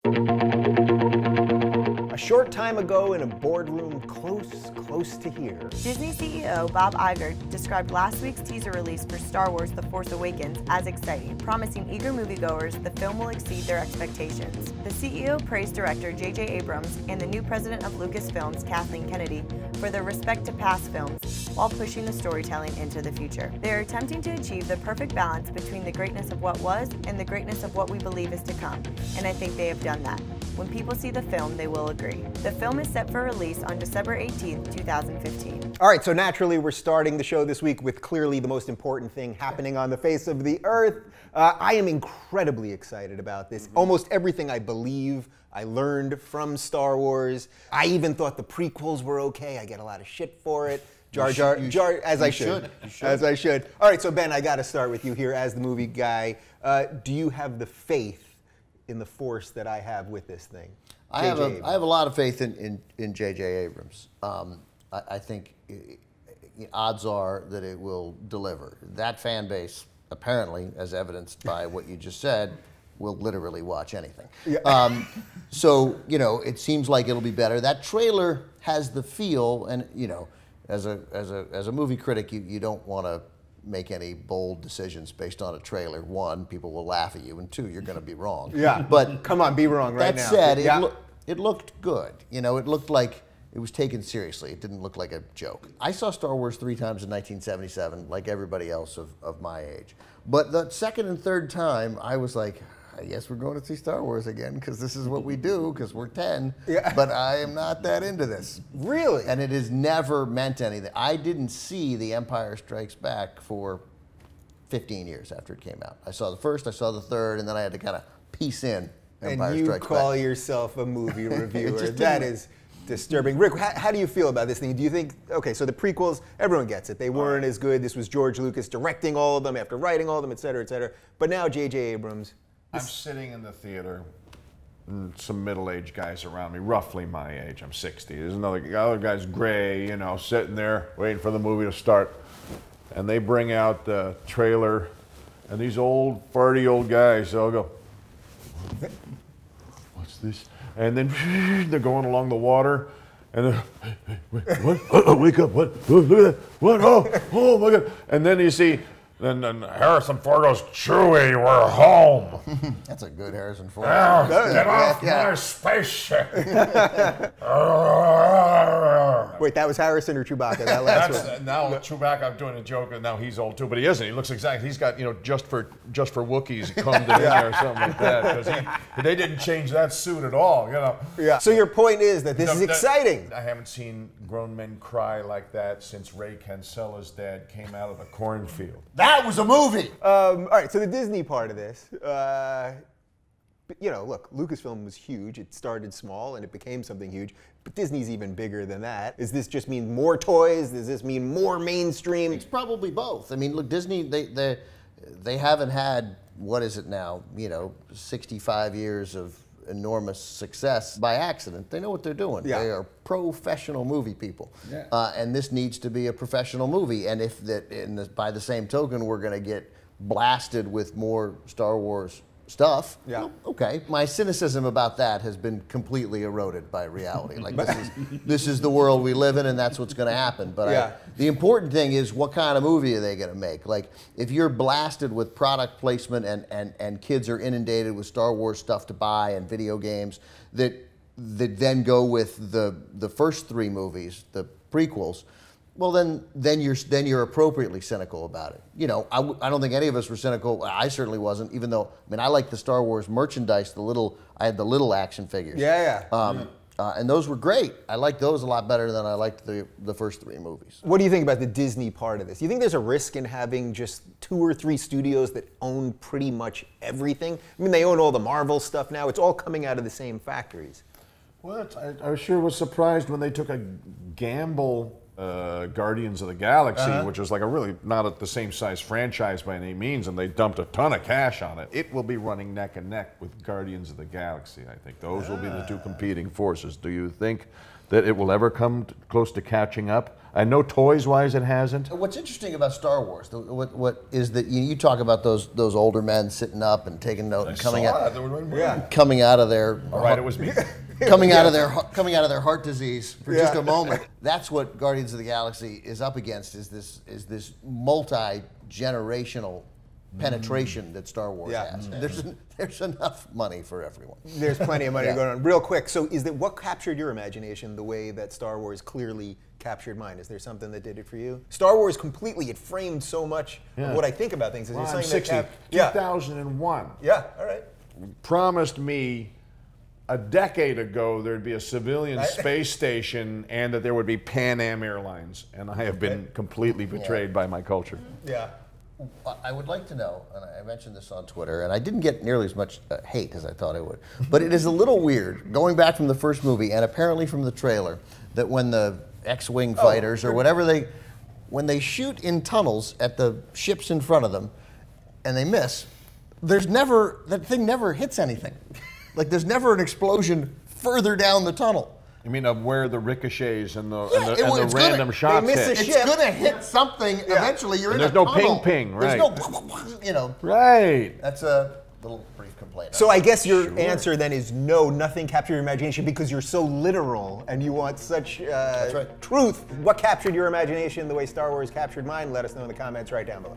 A short time ago in a boardroom close to here. Disney CEO Bob Iger described last week's teaser release for Star Wars: The Force Awakens as exciting, promising eager moviegoers the film will exceed their expectations. The CEO praised director J.J. Abrams and the new president of Lucasfilms, Kathleen Kennedy, for their respect to past films while pushing the storytelling into the future. They are attempting to achieve the perfect balance between the greatness of what was and the greatness of what we believe is to come, and I think they have done that. When people see the film, they will agree. The film is set for release on December 18th, 2015. All right, so naturally we're starting the show this week with clearly the most important thing happening on the face of the earth. I am incredibly excited about this. Almost everything I believe I learned from Star Wars. I even thought the prequels were okay. I get a lot of shit for it. As I should. All right, so Ben, I got to start with you here as the movie guy. Do you have the faith in the Force that I have with this thing? I have a lot of faith in J.J. Abrams. I think odds are that it will deliver. That fan base, apparently, as evidenced by what you just said, will literally watch anything. Yeah. So, you know, it seems like it'll be better. That trailer has the feel, and, you know, as a movie critic, you don't want to make any bold decisions based on a trailer. One, people will laugh at you, and two, you're going to be wrong. Yeah, but come on, be wrong right now. That said, it looked good. You know, it looked like it was taken seriously. It didn't look like a joke. I saw Star Wars 3 times in 1977, like everybody else of my age. But the second and third time, I was like, I guess we're going to see Star Wars again, because this is what we do, because we're 10, but I am not that into this. Really? And it has never meant anything. I didn't see The Empire Strikes Back for 15 years after it came out. I saw the first, I saw the third, and then I had to kind of piece in Empire Strikes Back. And you call yourself a movie reviewer. That is disturbing. Rick, how do you feel about this thing? Do you think, okay, so the prequels, everyone gets it. They weren't as good. This was George Lucas directing all of them after writing all of them, et cetera, et cetera. But now J.J. Abrams. I'm sitting in the theater, and some middle-aged guys around me, roughly my age. I'm 60. There's other guy's gray, you know, sitting there waiting for the movie to start. And they bring out the trailer, and these old, farty old guys, they'll go, what's this? And then they're going along the water, and they're, hey, wait, what? Oh, wake up, what? Oh, look at that, what? Oh my God. And then you see, then Harrison Ford goes, Chewie, we're home. That's a good Harrison Ford. Get off my spaceship. Wait, that was Harrison or Chewbacca? That last one. Now Chewbacca, I'm doing a joke, and now he's old too, but he isn't. He looks exactly. He's got, you know, just for Wookiees combed in there or something like that, because they didn't change that suit at all, you know. Yeah. So your point is that this is exciting. I haven't seen grown men cry like that since Ray Kinsella's dad came out of the cornfield. That was a movie. All right, so the Disney part of this, you know, look, Lucasfilm was huge. It started small and it became something huge, but Disney's even bigger than that. Does this just mean more toys? Does this mean more mainstream? It's probably both. I mean, look, Disney, they haven't had, what is it now, you know, 65 years of enormous success by accident. They know what they're doing. Yeah. They are professional movie people. Yeah. And this needs to be a professional movie. And if by the same token, we're going to get blasted with more Star Wars stuff, well, okay. My cynicism about that has been completely eroded by reality. Like, this is the world we live in, and that's what's going to happen. But the important thing is, what kind of movie are they going to make? Like, if you're blasted with product placement and kids are inundated with Star Wars stuff to buy and video games that then go with the first 3 movies, the prequels, well, then you're appropriately cynical about it. You know, I don't think any of us were cynical. I certainly wasn't, even though, I mean, I like the Star Wars merchandise, I had the little action figures. And those were great. I liked those a lot better than I liked the first 3 movies. What do you think about the Disney part of this? Do you think there's a risk in having just 2 or 3 studios that own pretty much everything? I mean, they own all the Marvel stuff now. It's all coming out of the same factories. Well, I sure was surprised when they took a gamble Guardians of the Galaxy, which is like a really not the same size franchise by any means, and they dumped a ton of cash on it. It will be running neck and neck with Guardians of the Galaxy. I think those will be the two competing forces. Do you think that it will ever come close to catching up? I know toys-wise it hasn't. What's interesting about Star Wars, what is that you talk about those older men sitting up and taking notes, coming out of their it was me. coming out of their heart disease for just a moment. That's what Guardians of the Galaxy is up against. Is this multi-generational penetration that Star Wars has. There's enough money for everyone. There's plenty of money going on. Real quick, so what captured your imagination the way that Star Wars clearly captured mine? Is there something that did it for you? Star Wars completely, it framed so much of what I think about things. Is I'm 60. 2001. Yeah, all right. Promised me a decade ago there'd be a civilian space station and that there would be Pan Am Airlines, and I have been completely betrayed by my culture. Yeah. I would like to know, and I mentioned this on Twitter, and I didn't get nearly as much hate as I thought I would, but it is a little weird, going back from the first movie, and apparently from the trailer, that when the X-Wing fighters, or whatever when they shoot in tunnels at the ships in front of them, and they miss, that thing never hits anything. Like, there's never an explosion further down the tunnel. You mean of where the ricochets and the random shots hit? It's going to hit something eventually. You're in a tunnel. There's no ping-ping, right? There's no, Right. That's a little brief complaint. So I guess your answer then is no, nothing captured your imagination because you're so literal and you want such truth. What captured your imagination the way Star Wars captured mine? Let us know in the comments right down below.